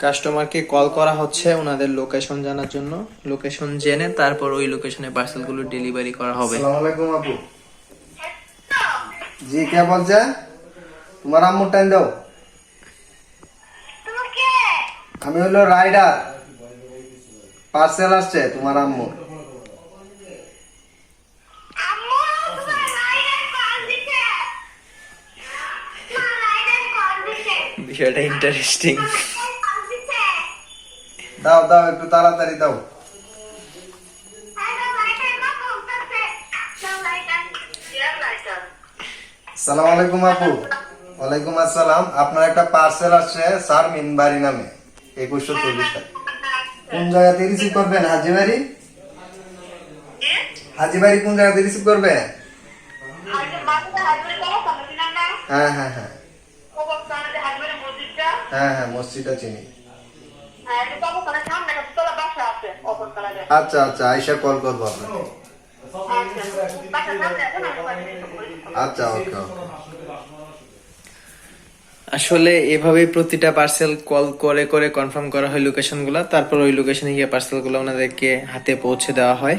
কাস্টমারকে কল করা হচ্ছে ওনাদের লোকেশন জানার জন্য। লোকেশন জেনে তারপর ওই লোকেশনে পার্সেলগুলো ডেলিভারি করা হবে। আসসালামু আলাইকুম আপু। জি কে বলছে? তোমার আম্মুর টাইম দাও। আমি হলো রাইডার, পার্সেল আসছে তোমার আম্মুর। বিষয়টা ইন্টারেস্টিং। দাও দাও একটু তাড়াতাড়ি দাও। আসসালামু আলাইকুম আপু। ওয়ালাইকুম আসসালাম। আপনার একটা পার্সেল আসছে শারমিন বাড়ি নামে 2140 টাকা। কোন জায়গাতে রিসিভ করবেন? হাজিবাড়ি? হাজিবাড়ি কোন জায়গাতে রিসিভ করবেন? হ্যাঁ হ্যাঁ হ্যাঁ হ্যাঁ হ্যাঁ মসজিদটা চিনি। আচ্ছা আচ্ছা আইসা কল করবো আপনাকে। আচ্ছা ওকে ওকে। আসলে এভাবেই প্রতিটা পার্সেল কল করে করে কনফার্ম করা হয় লোকেশনগুলো, তারপর ওই লোকেশনে গিয়ে পার্সেলগুলো ওনাদেরকে হাতে পৌঁছে দেওয়া হয়।